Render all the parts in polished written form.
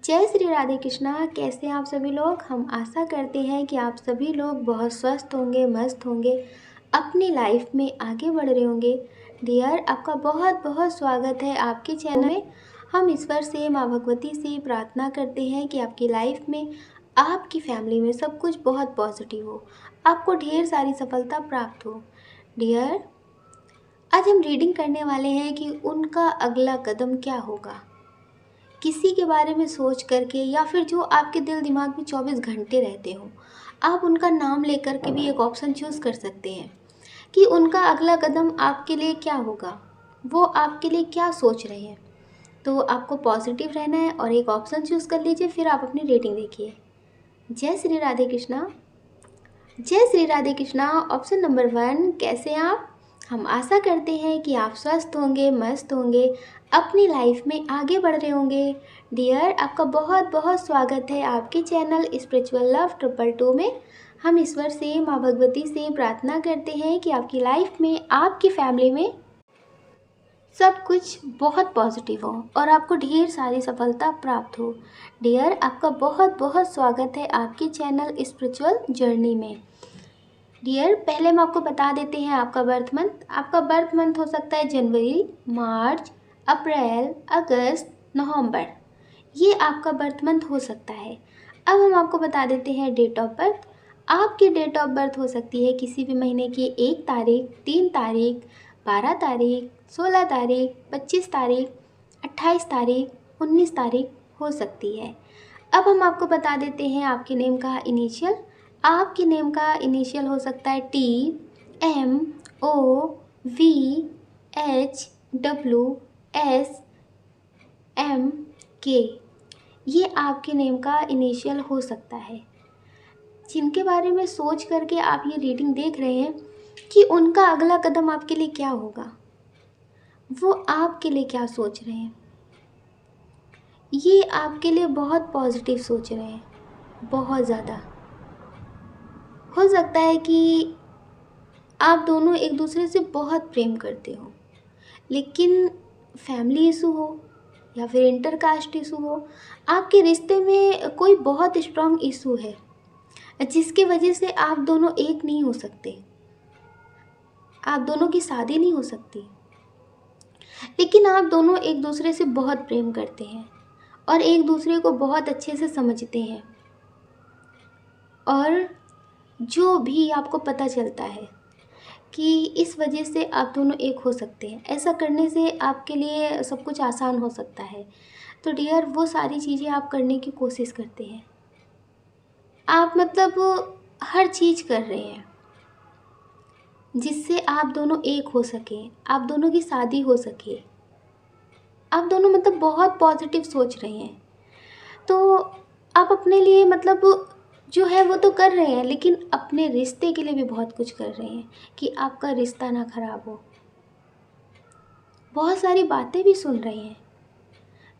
जय श्री राधे कृष्णा। कैसे हैं आप सभी लोग। हम आशा करते हैं कि आप सभी लोग बहुत स्वस्थ होंगे, मस्त होंगे, अपनी लाइफ में आगे बढ़ रहे होंगे। डियर, आपका बहुत बहुत स्वागत है आपके चैनल में। हम ईश्वर से, माँ भगवती से प्रार्थना करते हैं कि आपकी लाइफ में, आपकी फैमिली में सब कुछ बहुत पॉजिटिव हो, आपको ढेर सारी सफलता प्राप्त हो। डियर, आज हम रीडिंग करने वाले हैं कि उनका अगला कदम क्या होगा। किसी के बारे में सोच करके या फिर जो आपके दिल दिमाग में 24 घंटे रहते हो, आप उनका नाम लेकर के भी एक ऑप्शन चूज़ कर सकते हैं कि उनका अगला कदम आपके लिए क्या होगा, वो आपके लिए क्या सोच रहे हैं। तो आपको पॉजिटिव रहना है और एक ऑप्शन चूज़ कर लीजिए, फिर आप अपनी रेटिंग देखिए। जय श्री राधे कृष्णा। जय श्री राधे कृष्णा। ऑप्शन नंबर 1, कैसे हैं आप। हम आशा करते हैं कि आप स्वस्थ होंगे, मस्त होंगे, अपनी लाइफ में आगे बढ़ रहे होंगे। डियर, आपका बहुत बहुत स्वागत है आपके चैनल स्पिरिचुअल लव 222 में। हम ईश्वर से, माँ भगवती से प्रार्थना करते हैं कि आपकी लाइफ में, आपकी फैमिली में सब कुछ बहुत पॉजिटिव हो और आपको ढेर सारी सफलता प्राप्त हो। डियर, आपका बहुत बहुत स्वागत है आपके चैनल स्पिरिचुअल जर्नी में। डियर, पहले हम आपको बता देते हैं आपका बर्थ मंथ। आपका बर्थ मंथ हो सकता है जनवरी, मार्च, अप्रैल, अगस्त, नवंबर। ये आपका बर्थ मंथ हो सकता है। अब हम आपको बता देते हैं डेट ऑफ बर्थ। आपकी डेट ऑफ बर्थ हो सकती है किसी भी महीने की 1 तारीख, 3 तारीख, 12 तारीख, 16 तारीख, 25 तारीख, 28 तारीख, 19 तारीख हो सकती है। अब हम आपको बता देते हैं आपके नेम का इनिशियल। आपके नेम का इनिशियल हो सकता है TMOVHWSMK। ये आपके नेम का इनिशियल हो सकता है। जिनके बारे में सोच करके आप ये रीडिंग देख रहे हैं कि उनका अगला कदम आपके लिए क्या होगा, वो आपके लिए क्या सोच रहे हैं, ये आपके लिए बहुत पॉजिटिव सोच रहे हैं, बहुत ज़्यादा। हो सकता है कि आप दोनों एक दूसरे से बहुत प्रेम करते हो, लेकिन फैमिली इशू हो या फिर इंटरकास्ट इशू हो, आपके रिश्ते में कोई बहुत स्ट्रॉन्ग इशू है जिसकी वजह से आप दोनों एक नहीं हो सकते, आप दोनों की शादी नहीं हो सकती। लेकिन आप दोनों एक दूसरे से बहुत प्रेम करते हैं और एक दूसरे को बहुत अच्छे से समझते हैं। और जो भी आपको पता चलता है कि इस वजह से आप दोनों एक हो सकते हैं, ऐसा करने से आपके लिए सब कुछ आसान हो सकता है। तो डियर, वो सारी चीज़ें आप करने की कोशिश करते हैं। आप मतलब हर चीज़ कर रहे हैं जिससे आप दोनों एक हो सकें, आप दोनों की शादी हो सके। आप दोनों मतलब बहुत पॉजिटिव सोच रहे हैं। तो आप अपने लिए मतलब जो है वो तो कर रहे हैं, लेकिन अपने रिश्ते के लिए भी बहुत कुछ कर रहे हैं कि आपका रिश्ता ना खराब हो। बहुत सारी बातें भी सुन रहे हैं।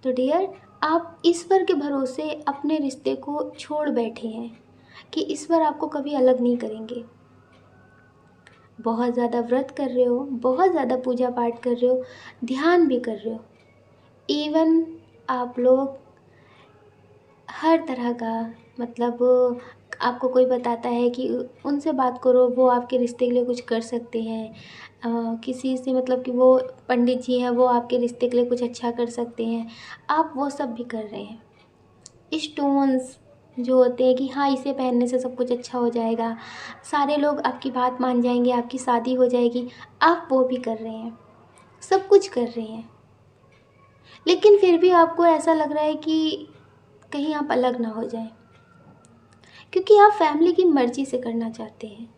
तो डियर, आप ईश्वर के भरोसे अपने रिश्ते को छोड़ बैठे हैं कि ईश्वर आपको कभी अलग नहीं करेंगे। बहुत ज़्यादा व्रत कर रहे हो, बहुत ज़्यादा पूजा पाठ कर रहे हो, ध्यान भी कर रहे हो। इवन आप लोग हर तरह का मतलब आपको कोई बताता है कि उनसे बात करो, वो आपके रिश्ते के लिए कुछ कर सकते हैं। किसी से मतलब कि वो पंडित जी हैं, वो आपके रिश्ते के लिए कुछ अच्छा कर सकते हैं। आप वो सब भी कर रहे हैं। स्टोन्स जो होते हैं कि हाँ, इसे पहनने से सब कुछ अच्छा हो जाएगा, सारे लोग आपकी बात मान जाएंगे, आपकी शादी हो जाएगी, आप वो भी कर रहे हैं, सब कुछ कर रहे हैं। लेकिन फिर भी आपको ऐसा लग रहा है कि कहीं आप अलग ना हो जाएं, क्योंकि आप फैमिली की मर्ज़ी से करना चाहते हैं।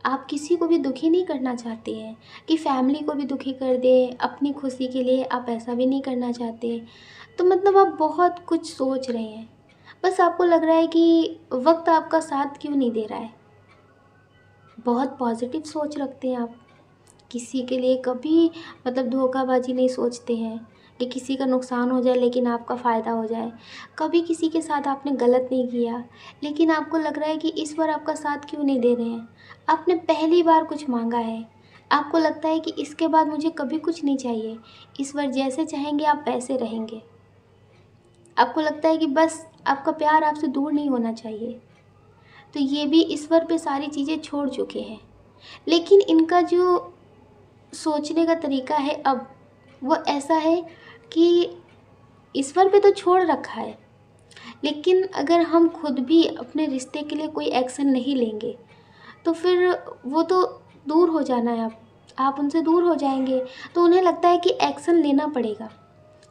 आप किसी को भी दुखी नहीं करना चाहते हैं कि फैमिली को भी दुखी कर दें। अपनी खुशी के लिए आप ऐसा भी नहीं करना चाहते। तो मतलब आप बहुत कुछ सोच रहे हैं, बस आपको लग रहा है कि वक्त आपका साथ क्यों नहीं दे रहा है। बहुत पॉजिटिव सोच रखते हैं आप, किसी के लिए कभी मतलब धोखाबाजी नहीं सोचते हैं कि किसी का नुकसान हो जाए लेकिन आपका फ़ायदा हो जाए। कभी किसी के साथ आपने गलत नहीं किया, लेकिन आपको लग रहा है कि ईश्वर आपका साथ क्यों नहीं दे रहे हैं। आपने पहली बार कुछ मांगा है, आपको लगता है कि इसके बाद मुझे कभी कुछ नहीं चाहिए, ईश्वर जैसे चाहेंगे आप वैसे रहेंगे। आपको लगता है कि बस आपका प्यार आपसे दूर नहीं होना चाहिए। तो ये भी ईश्वर पे सारी चीज़ें छोड़ चुके हैं। लेकिन इनका जो सोचने का तरीका है अब, वो ऐसा है कि ईश्वर पे तो छोड़ रखा है, लेकिन अगर हम खुद भी अपने रिश्ते के लिए कोई एक्शन नहीं लेंगे तो फिर वो तो दूर हो जाना है। आप उनसे दूर हो जाएंगे। तो उन्हें लगता है कि एक्शन लेना पड़ेगा।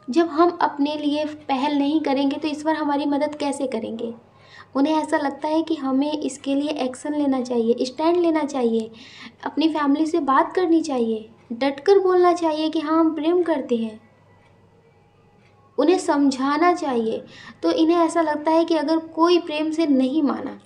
जब हम अपने लिए पहल नहीं करेंगे तो ईश्वर हमारी मदद कैसे करेंगे। उन्हें ऐसा लगता है कि हमें इसके लिए एक्शन लेना चाहिए, स्टैंड लेना चाहिए, अपनी फैमिली से बात करनी चाहिए, डटकर बोलना चाहिए कि हाँ हम प्रेम करते हैं, उन्हें समझाना चाहिए। तो इन्हें ऐसा लगता है कि अगर कोई प्रेम से नहीं माना,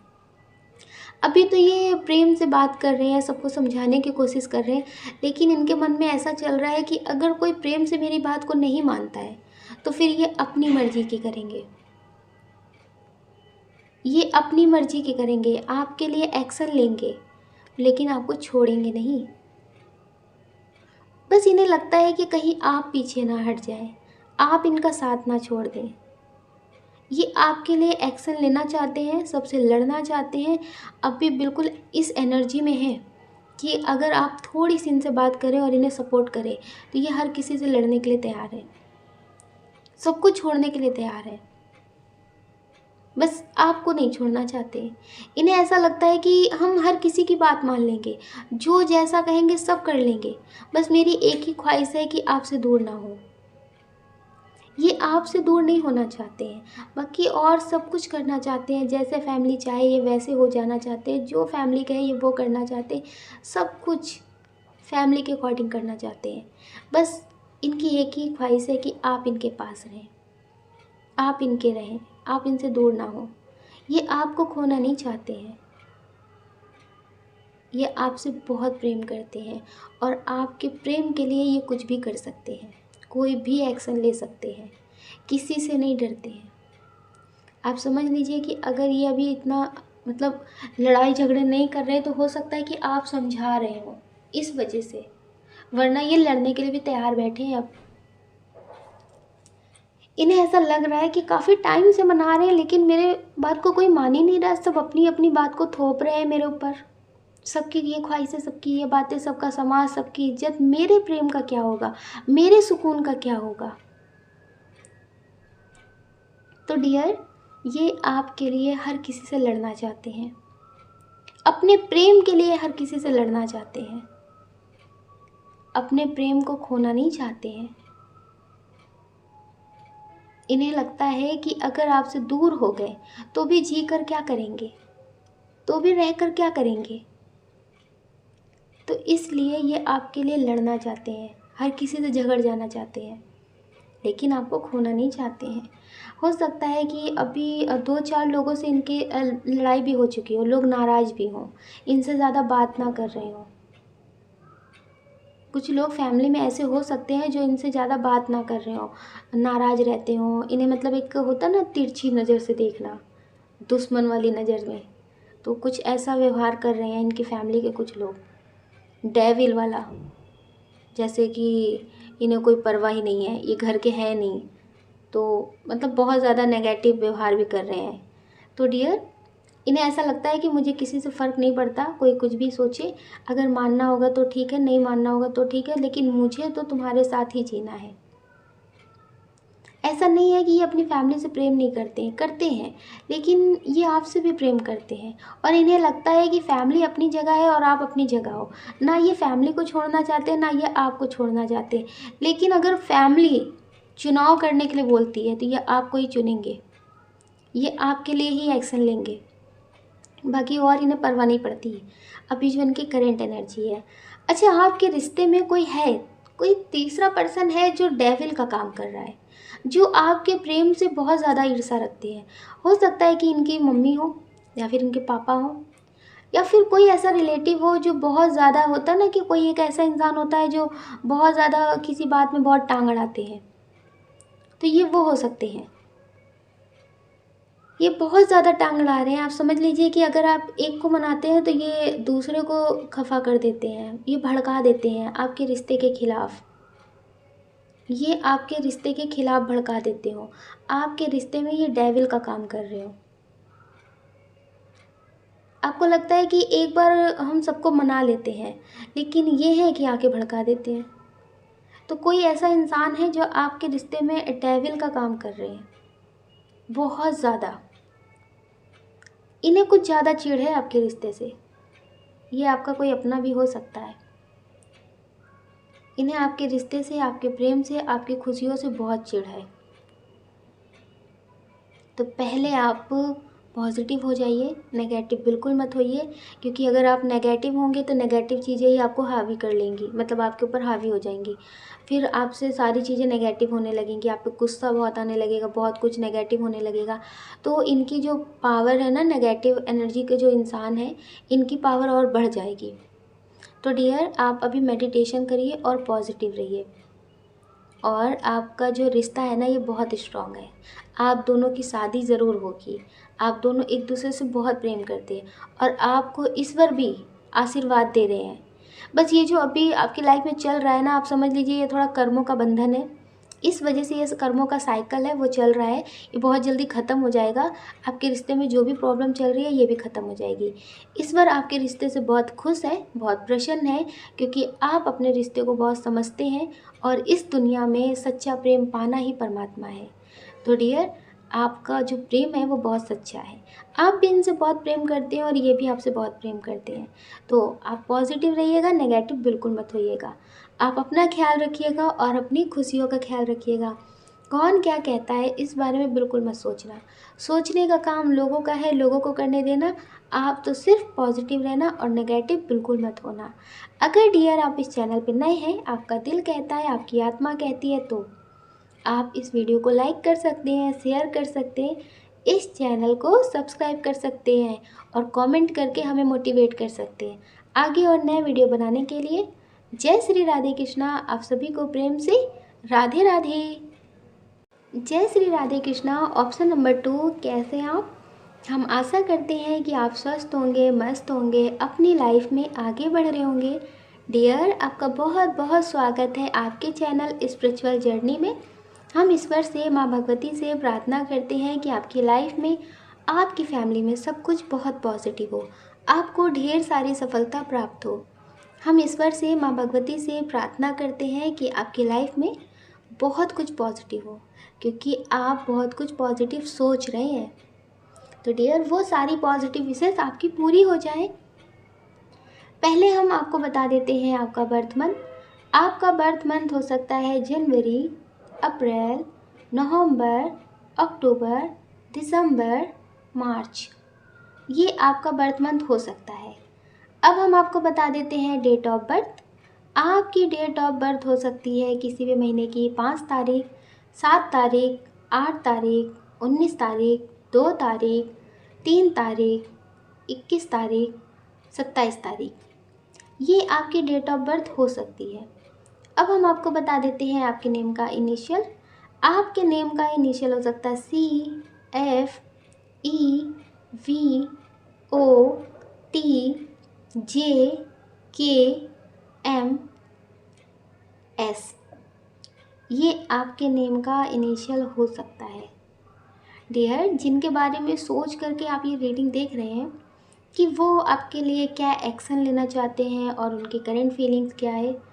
अभी तो ये प्रेम से बात कर रहे हैं, सबको समझाने की कोशिश कर रहे हैं, लेकिन इनके मन में ऐसा चल रहा है कि अगर कोई प्रेम से मेरी बात को नहीं मानता है तो फिर ये अपनी मर्जी की करेंगे, ये अपनी मर्जी की करेंगे, आपके लिए एक्शन लेंगे लेकिन आपको छोड़ेंगे नहीं। बस इन्हें लगता है कि कहीं आप पीछे ना हट जाएं, आप इनका साथ ना छोड़ दें। ये आपके लिए एक्शन लेना चाहते हैं, सबसे लड़ना चाहते हैं। अब भी बिल्कुल इस एनर्जी में है कि अगर आप थोड़ी सी इनसे बात करें और इन्हें सपोर्ट करें तो ये हर किसी से लड़ने के लिए तैयार है, सब कुछ छोड़ने के लिए तैयार है। बस आपको नहीं छोड़ना चाहते। इन्हें ऐसा लगता है कि हम हर किसी की बात मान लेंगे, जो जैसा कहेंगे सब कर लेंगे, बस मेरी एक ही ख्वाहिश है कि आपसे दूर ना हो। ये आपसे दूर नहीं होना चाहते हैं, बाकी और सब कुछ करना चाहते हैं, जैसे फैमिली चाहे ये वैसे हो जाना चाहते हैं, जो फैमिली कहे ये वो करना चाहते हैं, सब कुछ फैमिली के अकॉर्डिंग करना चाहते हैं। बस इनकी एक ही ख्वाहिश है कि आप इनके पास रहें, आप इनके रहें, आप इनसे दूर ना हो। ये आपको खोना नहीं चाहते हैं, ये आपसे बहुत प्रेम करते हैं और आपके प्रेम के लिए ये कुछ भी कर सकते हैं, कोई भी एक्शन ले सकते हैं, किसी से नहीं डरते हैं। आप समझ लीजिए कि अगर ये अभी इतना मतलब लड़ाई झगड़े नहीं कर रहे तो हो सकता है कि आप समझा रहे हो इस वजह से, वरना ये लड़ने के लिए भी तैयार बैठे हैं। अब इन्हें ऐसा लग रहा है कि काफ़ी टाइम से मना रहे हैं लेकिन मेरे बात को कोई मान ही नहीं रहा, सब अपनी अपनी बात को थोप रहे हैं मेरे ऊपर। सबकी ये ख्वाहिशें, सबकी ये बातें, सबका समाज, सबकी इज्जत, मेरे प्रेम का क्या होगा, मेरे सुकून का क्या होगा। तो डियर, ये आपके लिए हर किसी से लड़ना चाहते हैं, अपने प्रेम के लिए हर किसी से लड़ना चाहते हैं, अपने प्रेम को खोना नहीं चाहते हैं। इन्हें लगता है कि अगर आपसे दूर हो गए तो भी जी कर क्या करेंगे, तो भी रह कर क्या करेंगे। तो इसलिए ये आपके लिए लड़ना चाहते हैं, हर किसी से झगड़ जाना चाहते हैं, लेकिन आपको खोना नहीं चाहते हैं। हो सकता है कि अभी 2-4 लोगों से इनकी लड़ाई भी हो चुकी हो, लोग नाराज़ भी हों, इनसे ज़्यादा बात ना कर रहे हों। कुछ लोग फैमिली में ऐसे हो सकते हैं जो इनसे ज़्यादा बात ना कर रहे हों, नाराज़ रहते हों, इन्हें मतलब एक होता ना तिरछी नज़र से देखना, दुश्मन वाली नज़र में। तो कुछ ऐसा व्यवहार कर रहे हैं इनकी फैमिली के कुछ लोग, डेविल वाला, जैसे कि इन्हें कोई परवाह ही नहीं है, ये घर के हैं नहीं, तो मतलब बहुत ज़्यादा नेगेटिव व्यवहार भी कर रहे हैं। तो डियर, इन्हें ऐसा लगता है कि मुझे किसी से फ़र्क नहीं पड़ता, कोई कुछ भी सोचे, अगर मानना होगा तो ठीक है, नहीं मानना होगा तो ठीक है, लेकिन मुझे तो तुम्हारे साथ ही जीना है। ऐसा नहीं है कि ये अपनी फैमिली से प्रेम नहीं करते हैं, करते हैं, लेकिन ये आपसे भी प्रेम करते हैं। और इन्हें लगता है कि फैमिली अपनी जगह है और आप अपनी जगह हो, ना ये फैमिली को छोड़ना चाहते हैं ना ये आपको छोड़ना चाहते हैं। लेकिन अगर फैमिली चुनाव करने के लिए बोलती है तो ये आपको ही चुनेंगे, ये आपके लिए ही एक्शन लेंगे, बाकी और इन्हें परवाह नहीं पड़ती है। अभी जो इनकी करेंट एनर्जी है। अच्छा, आपके रिश्ते में कोई है, कोई तीसरा पर्सन है जो डेविल का काम कर रहा है, जो आपके प्रेम से बहुत ज़्यादा ईर्ष्या रखते हैं। हो सकता है कि इनकी मम्मी हो या फिर इनके पापा हो या फिर कोई ऐसा रिलेटिव हो जो बहुत ज़्यादा, होता है ना कि कोई एक ऐसा इंसान होता है जो बहुत ज़्यादा किसी बात में बहुत टांग अड़ाते हैं, तो ये वो हो सकते हैं। ये बहुत ज़्यादा टांग अड़ा रहे हैं। आप समझ लीजिए कि अगर आप एक को मनाते हैं तो ये दूसरे को खफा कर देते हैं, ये भड़का देते हैं आपके रिश्ते के खिलाफ। ये आपके रिश्ते के खिलाफ भड़का देते हो, आपके रिश्ते में ये डेविल का काम कर रहे हो। आपको लगता है कि एक बार हम सबको मना लेते हैं, लेकिन ये है कि आके भड़का देते हैं। तो कोई ऐसा इंसान है जो आपके रिश्ते में डेविल का काम कर रहे हैं, बहुत ज़्यादा। इन्हें कुछ ज़्यादा चिढ़ है आपके रिश्ते से। ये आपका कोई अपना भी हो सकता है। इन्हें आपके रिश्ते से, आपके प्रेम से, आपकी खुशियों से बहुत चिढ़ है। तो पहले आप पॉजिटिव हो जाइए, नेगेटिव बिल्कुल मत होइए, क्योंकि अगर आप नेगेटिव होंगे तो नेगेटिव चीज़ें ही आपको हावी कर लेंगी, मतलब आपके ऊपर हावी हो जाएंगी। फिर आपसे सारी चीज़ें नेगेटिव होने लगेंगी, आप पे गुस्सा बहुत आने लगेगा, बहुत कुछ नेगेटिव होने लगेगा। तो इनकी जो पावर है ना, नेगेटिव एनर्जी के जो इंसान हैं, इनकी पावर और बढ़ जाएगी। तो डियर, आप अभी मेडिटेशन करिए और पॉजिटिव रहिए। और आपका जो रिश्ता है ना, ये बहुत स्ट्रांग है। आप दोनों की शादी ज़रूर होगी। आप दोनों एक दूसरे से बहुत प्रेम करते हैं और आपको ईश्वर भी आशीर्वाद दे रहे हैं। बस ये जो अभी आपकी लाइफ में चल रहा है ना, आप समझ लीजिए ये थोड़ा कर्मों का बंधन है। इस वजह से ये कर्मों का साइकिल है, वो चल रहा है। ये बहुत जल्दी ख़त्म हो जाएगा। आपके रिश्ते में जो भी प्रॉब्लम चल रही है, ये भी ख़त्म हो जाएगी। ईश्वर आपके रिश्ते से बहुत खुश है, बहुत प्रसन्न है, क्योंकि आप अपने रिश्ते को बहुत समझते हैं और इस दुनिया में सच्चा प्रेम पाना ही परमात्मा है। तो डियर, आपका जो प्रेम है वो बहुत सच्चा है। आप भी इनसे बहुत प्रेम करते हैं और ये भी आपसे बहुत प्रेम करते हैं। तो आप पॉजिटिव रहिएगा, नेगेटिव बिल्कुल मत होइएगा। आप अपना ख्याल रखिएगा और अपनी खुशियों का ख्याल रखिएगा। कौन क्या कहता है इस बारे में बिल्कुल मत सोचना। सोचने का काम लोगों का है, लोगों को करने देना। आप तो सिर्फ पॉजिटिव रहना और नेगेटिव बिल्कुल मत होना। अगर डियर आप इस चैनल पर नए हैं, आपका दिल कहता है, आपकी आत्मा कहती है, तो आप इस वीडियो को लाइक कर सकते हैं, शेयर कर सकते हैं, इस चैनल को सब्सक्राइब कर सकते हैं और कमेंट करके हमें मोटिवेट कर सकते हैं आगे और नए वीडियो बनाने के लिए। जय श्री राधे कृष्णा। आप सभी को प्रेम से राधे राधे। जय श्री राधे कृष्णा। ऑप्शन नंबर 2, कैसे हैं आप? हम आशा करते हैं कि आप स्वस्थ होंगे, मस्त होंगे, अपनी लाइफ में आगे बढ़ रहे होंगे। डियर, आपका बहुत बहुत स्वागत है आपके चैनल स्पिरिचुअल जर्नी में। हम ईश्वर से, माँ भगवती से प्रार्थना करते हैं कि आपकी लाइफ में, आपकी फैमिली में सब कुछ बहुत पॉजिटिव हो, आपको ढेर सारी सफलता प्राप्त हो। हम ईश्वर से, माँ भगवती से प्रार्थना करते हैं कि आपकी लाइफ में बहुत कुछ पॉजिटिव हो, क्योंकि आप बहुत कुछ पॉजिटिव सोच रहे हैं। तो डियर, वो सारी पॉजिटिव विशेष आपकी पूरी हो जाए। पहले हम आपको बता देते हैं आपका बर्थ मंथ। आपका बर्थ मंथ हो सकता है जनवरी, अप्रैल, नवंबर, अक्टूबर, दिसंबर, मार्च। ये आपका बर्थ मंथ हो सकता है। अब हम आपको बता देते हैं डेट ऑफ बर्थ। आपकी डेट ऑफ बर्थ हो सकती है किसी भी महीने की 5 तारीख, 7 तारीख, 8 तारीख, 19 तारीख, 2 तारीख, 3 तारीख, 21 तारीख, 27 तारीख। ये आपकी डेट ऑफ बर्थ हो सकती है। अब हम आपको बता देते हैं आपके नेम का इनिशियल। आपके नेम का इनिशियल हो सकता है CFEVOTJKMS। ये आपके नेम का इनिशियल हो सकता है। डियर, जिनके बारे में सोच करके आप ये रीडिंग देख रहे हैं कि वो आपके लिए क्या एक्शन लेना चाहते हैं और उनकी करंट फीलिंग्स क्या है,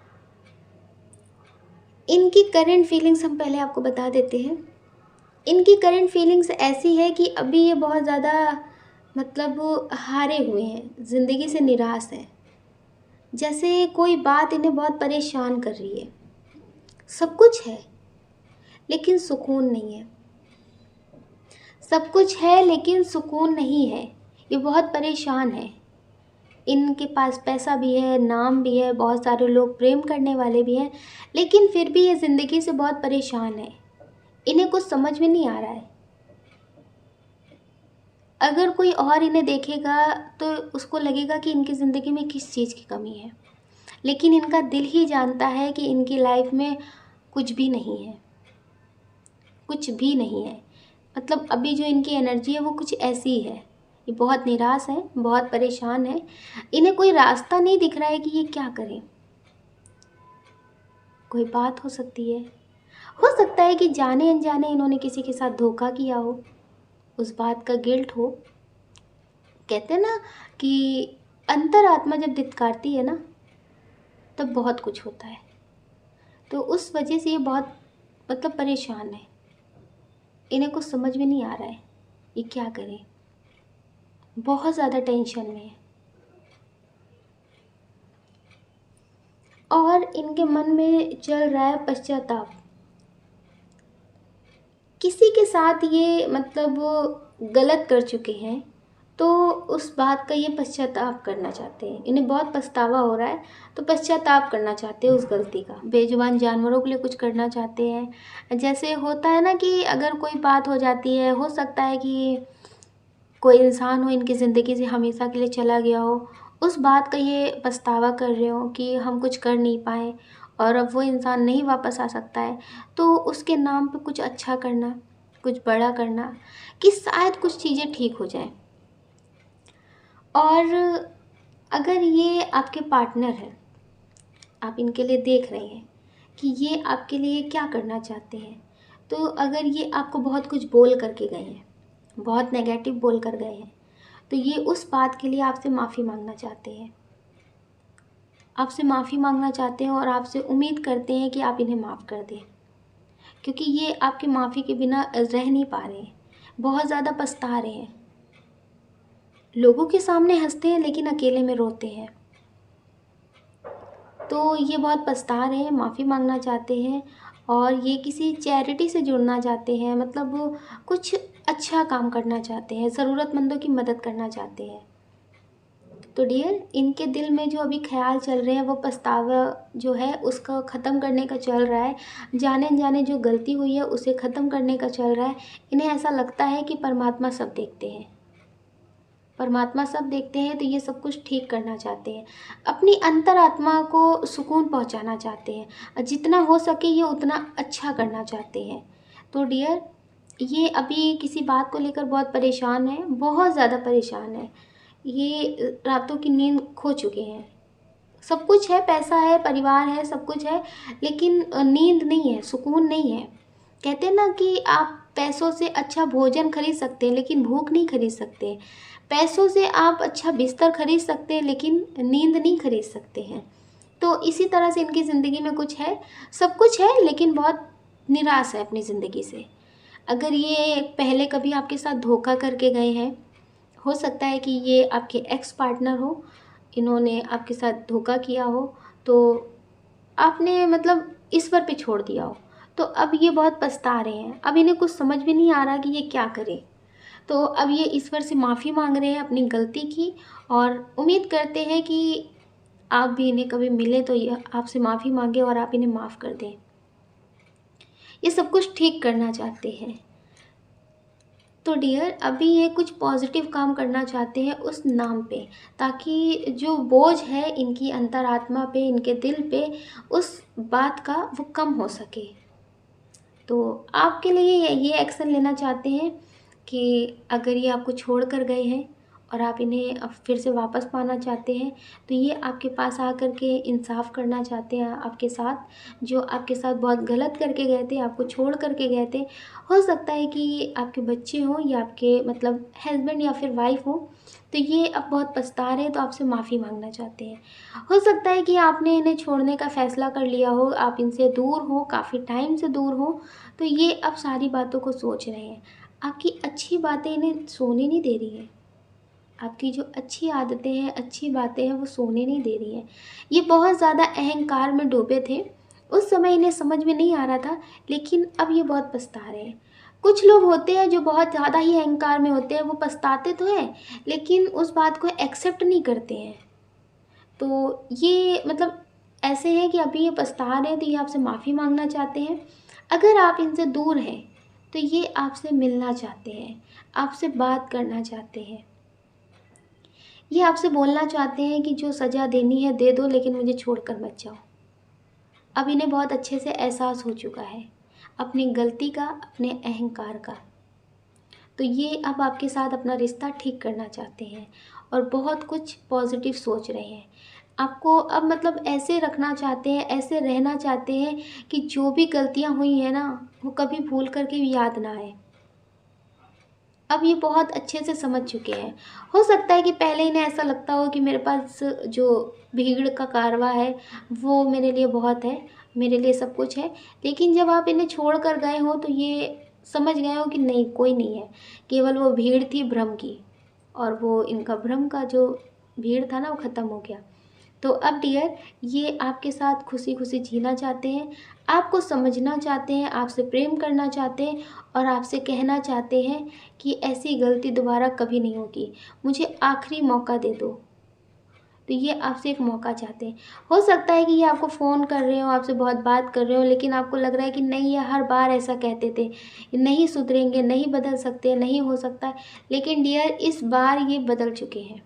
इनकी करंट फीलिंग्स हम पहले आपको बता देते हैं। इनकी करंट फीलिंग्स ऐसी है कि अभी ये बहुत ज़्यादा, मतलब हारे हुए हैं, ज़िंदगी से निराश हैं। जैसे कोई बात इन्हें बहुत परेशान कर रही है। सब कुछ है लेकिन सुकून नहीं है। सब कुछ है लेकिन सुकून नहीं है। ये बहुत परेशान है। इनके पास पैसा भी है, नाम भी है, बहुत सारे लोग प्रेम करने वाले भी हैं, लेकिन फिर भी ये ज़िंदगी से बहुत परेशान है। इन्हें कुछ समझ में नहीं आ रहा है। अगर कोई और इन्हें देखेगा तो उसको लगेगा कि इनकी ज़िंदगी में किस चीज़ की कमी है, लेकिन इनका दिल ही जानता है कि इनकी लाइफ में कुछ भी नहीं है, कुछ भी नहीं है। मतलब अभी जो इनकी एनर्जी है वो कुछ ऐसी ही है। ये बहुत निराश है, बहुत परेशान है। इन्हें कोई रास्ता नहीं दिख रहा है कि ये क्या करें। कोई बात हो सकती है, हो सकता है कि जाने अनजाने इन्होंने किसी के साथ धोखा किया हो, उस बात का गिल्ट हो। कहते हैं ना कि अंतरात्मा जब धिक्कारती है ना, तब बहुत कुछ होता है। तो उस वजह से ये बहुत परेशान है। इन्हें कुछ समझ में नहीं आ रहा है ये क्या करें, बहुत ज़्यादा टेंशन में है। और इनके मन में चल रहा है पश्चाताप। किसी के साथ ये गलत कर चुके हैं, तो उस बात का ये पश्चाताप करना चाहते हैं। इन्हें बहुत पछतावा हो रहा है, तो पश्चाताप करना चाहते हैं उस गलती का। बेजुबान जानवरों के लिए कुछ करना चाहते हैं। जैसे होता है ना कि अगर कोई बात हो जाती है, हो सकता है कि कोई इंसान हो इनकी ज़िंदगी से हमेशा के लिए चला गया हो, उस बात का ये पछतावा कर रहे हो कि हम कुछ कर नहीं पाए और अब वो इंसान नहीं वापस आ सकता है, तो उसके नाम पे कुछ अच्छा करना, कुछ बड़ा करना, कि शायद कुछ चीज़ें ठीक हो जाएं। और अगर ये आपके पार्टनर हैं, आप इनके लिए देख रहे हैं कि ये आपके लिए क्या करना चाहते हैं, तो अगर ये आपको बहुत कुछ बोल करके गए हैं, बहुत नेगेटिव बोल कर गए हैं, तो ये उस बात के लिए आपसे माफ़ी मांगना चाहते हैं। आपसे माफ़ी मांगना चाहते हैं और आपसे उम्मीद करते हैं कि आप इन्हें माफ़ कर दें, क्योंकि ये आपकी माफ़ी के बिना रह नहीं पा रहे हैं, बहुत ज़्यादा पछता रहे हैं। लोगों के सामने हंसते हैं लेकिन अकेले में रोते हैं। तो ये बहुत पछता रहे हैं, माफ़ी मांगना चाहते हैं और ये किसी चैरिटी से जुड़ना चाहते हैं, कुछ अच्छा काम करना चाहते हैं, ज़रूरतमंदों की मदद करना चाहते हैं। तो डियर, इनके दिल में जो अभी ख्याल चल रहे हैं वो पछतावा जो है उसका ख़त्म करने का चल रहा है। जाने अनजाने जो गलती हुई है उसे ख़त्म करने का चल रहा है। इन्हें ऐसा लगता है कि परमात्मा सब देखते हैं, परमात्मा सब देखते हैं, तो ये सब कुछ ठीक करना चाहते हैं, अपनी अंतरात्मा को सुकून पहुंचाना चाहते हैं, और जितना हो सके ये उतना अच्छा करना चाहते हैं। तो डियर, ये अभी किसी बात को लेकर बहुत परेशान है, बहुत ज़्यादा परेशान है। ये रातों की नींद खो चुके हैं। सब कुछ है, पैसा है, परिवार है, सब कुछ है, लेकिन नींद नहीं है, सुकून नहीं है। कहते हैं ना कि आप पैसों से अच्छा भोजन खरीद सकते हैं लेकिन भूख नहीं खरीद सकते। पैसों से आप अच्छा बिस्तर खरीद सकते हैं लेकिन नींद नहीं खरीद सकते हैं। तो इसी तरह से इनकी ज़िंदगी में कुछ है, सब कुछ है लेकिन बहुत निराश है अपनी ज़िंदगी से। अगर ये पहले कभी आपके साथ धोखा करके गए हैं, हो सकता है कि ये आपके एक्स पार्टनर हो, इन्होंने आपके साथ धोखा किया हो, तो आपने ईश्वर पे छोड़ दिया हो, तो अब ये बहुत पछता रहे हैं। अब इन्हें कुछ समझ में नहीं आ रहा कि ये क्या करें। तो अब ये ईश्वर से माफ़ी मांग रहे हैं अपनी गलती की, और उम्मीद करते हैं कि आप भी इन्हें कभी मिले तो ये आपसे माफ़ी मांगे और आप इन्हें माफ़ कर दें। ये सब कुछ ठीक करना चाहते हैं। तो डियर, अभी ये कुछ पॉजिटिव काम करना चाहते हैं उस नाम पे, ताकि जो बोझ है इनकी अंतरात्मा पे, इनके दिल पे, उस बात का वो कम हो सके। तो आपके लिए ये एक्शन लेना चाहते हैं कि अगर ये आपको छोड़ कर गए हैं और आप इन्हें अब फिर से वापस पाना चाहते हैं, तो ये आपके पास आकर के इंसाफ़ करना चाहते हैं आपके साथ, जो आपके साथ बहुत गलत करके गए थे, आपको छोड़ कर के गए थे। हो सकता है कि आपके बच्चे हों या आपके हस्बैंड या फिर वाइफ़ हो, तो ये अब बहुत पछता रहे हैं, तो आपसे माफ़ी मांगना चाहते हैं। हो सकता है कि आपने इन्हें छोड़ने का फ़ैसला कर लिया हो, आप इनसे दूर हो, काफ़ी टाइम से दूर हो, तो ये अब सारी बातों को सोच रहे हैं। आपकी अच्छी बातें इन्हें सोने नहीं दे रही हैं। आपकी जो अच्छी आदतें हैं, अच्छी बातें हैं, वो सोने नहीं दे रही हैं। ये बहुत ज़्यादा अहंकार में डूबे थे। उस समय इन्हें समझ में नहीं आ रहा था, लेकिन अब ये बहुत पछता रहे हैं। कुछ लोग होते हैं जो बहुत ज़्यादा ही अहंकार में होते हैं, वो पछताते तो हैं, लेकिन उस बात को एक्सेप्ट नहीं करते हैं। तो ये ऐसे हैं कि अभी ये पछता रहे हैं, तो ये आपसे माफ़ी मांगना चाहते हैं। अगर आप इनसे दूर हैं, तो ये आपसे मिलना चाहते हैं, आपसे बात करना चाहते हैं। ये आपसे बोलना चाहते हैं कि जो सज़ा देनी है दे दो, लेकिन मुझे छोड़कर मत जाओ। अब इन्हें बहुत अच्छे से एहसास हो चुका है अपनी गलती का, अपने अहंकार का। तो ये अब आपके साथ अपना रिश्ता ठीक करना चाहते हैं और बहुत कुछ पॉजिटिव सोच रहे हैं। आपको अब मतलब ऐसे रखना चाहते हैं, ऐसे रहना चाहते हैं कि जो भी गलतियाँ हुई हैं ना, वो कभी भूल कर के भी याद ना आए। अब ये बहुत अच्छे से समझ चुके हैं। हो सकता है कि पहले इन्हें ऐसा लगता हो कि मेरे पास जो भीड़ का कारवां है, वो मेरे लिए बहुत है, मेरे लिए सब कुछ है। लेकिन जब आप इन्हें छोड़ कर गए हो तो ये समझ गए हो कि नहीं, कोई नहीं है, केवल वो भीड़ थी भ्रम की, और वो इनका भ्रम का जो भीड़ था ना, वो ख़त्म हो गया। तो अब डियर, ये आपके साथ खुशी खुशी जीना चाहते हैं, आपको समझना चाहते हैं, आपसे प्रेम करना चाहते हैं, और आपसे कहना चाहते हैं कि ऐसी गलती दोबारा कभी नहीं होगी, मुझे आखिरी मौका दे दो। तो ये आपसे एक मौका चाहते हैं। हो सकता है कि ये आपको फ़ोन कर रहे हो, आपसे बहुत बात कर रहे हो, लेकिन आपको लग रहा है कि नहीं, ये हर बार ऐसा कहते थे, ये नहीं सुधरेंगे, नहीं बदल सकते, नहीं हो सकता है। लेकिन डियर, इस बार ये बदल चुके हैं।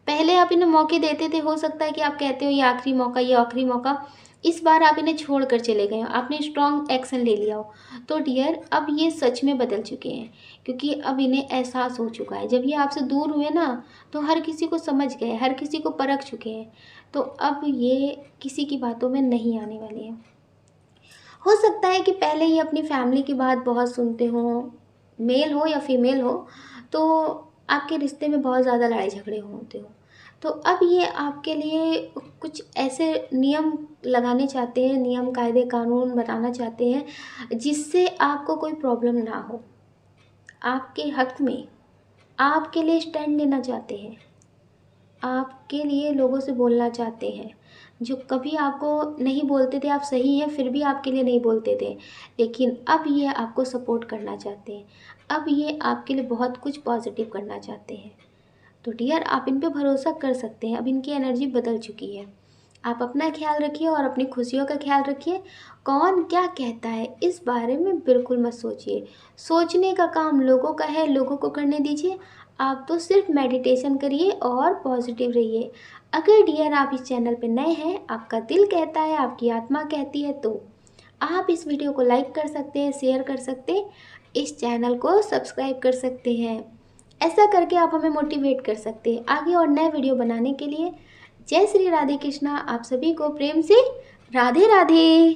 पहले आप इन्हें मौके देते थे, हो सकता है कि आप कहते हो ये आखिरी मौका, ये आखिरी मौका। इस बार आप इन्हें छोड़ कर चले गए हो, आपने स्ट्रॉन्ग एक्शन ले लिया हो। तो डियर, अब ये सच में बदल चुके हैं, क्योंकि अब इन्हें एहसास हो चुका है। जब ये आपसे दूर हुए ना, तो हर किसी को समझ गए, हर किसी को परख चुके हैं। तो अब ये किसी की बातों में नहीं आने वाले हैं। हो सकता है कि पहले ये अपनी फैमिली की बात बहुत सुनते हों, मेल हो या फीमेल हो, तो आपके रिश्ते में बहुत ज़्यादा लड़ाई झगड़े होते हो। तो अब ये आपके लिए कुछ ऐसे नियम लगाने चाहते हैं, नियम कायदे कानून बनाना चाहते हैं, जिससे आपको कोई प्रॉब्लम ना हो। आपके हक में, आपके लिए स्टैंड लेना चाहते हैं, आपके लिए लोगों से बोलना चाहते हैं। जो कभी आपको नहीं बोलते थे, आप सही हैं फिर भी आपके लिए नहीं बोलते थे, लेकिन अब ये आपको सपोर्ट करना चाहते हैं। अब ये आपके लिए बहुत कुछ पॉजिटिव करना चाहते हैं। तो डियर, आप इन पे भरोसा कर सकते हैं, अब इनकी एनर्जी बदल चुकी है। आप अपना ख्याल रखिए और अपनी खुशियों का ख्याल रखिए। कौन क्या कहता है इस बारे में बिल्कुल मत सोचिए। सोचने का काम लोगों का है, लोगों को करने दीजिए। आप तो सिर्फ मेडिटेशन करिए और पॉजिटिव रहिए। अगर डियर आप इस चैनल पे नए हैं, आपका दिल कहता है, आपकी आत्मा कहती है, तो आप इस वीडियो को लाइक कर सकते हैं, शेयर कर सकते हैं, इस चैनल को सब्सक्राइब कर सकते हैं। ऐसा करके आप हमें मोटिवेट कर सकते हैं आगे और नए वीडियो बनाने के लिए। जय श्री राधे कृष्णा, आप सभी को प्रेम से राधे राधे।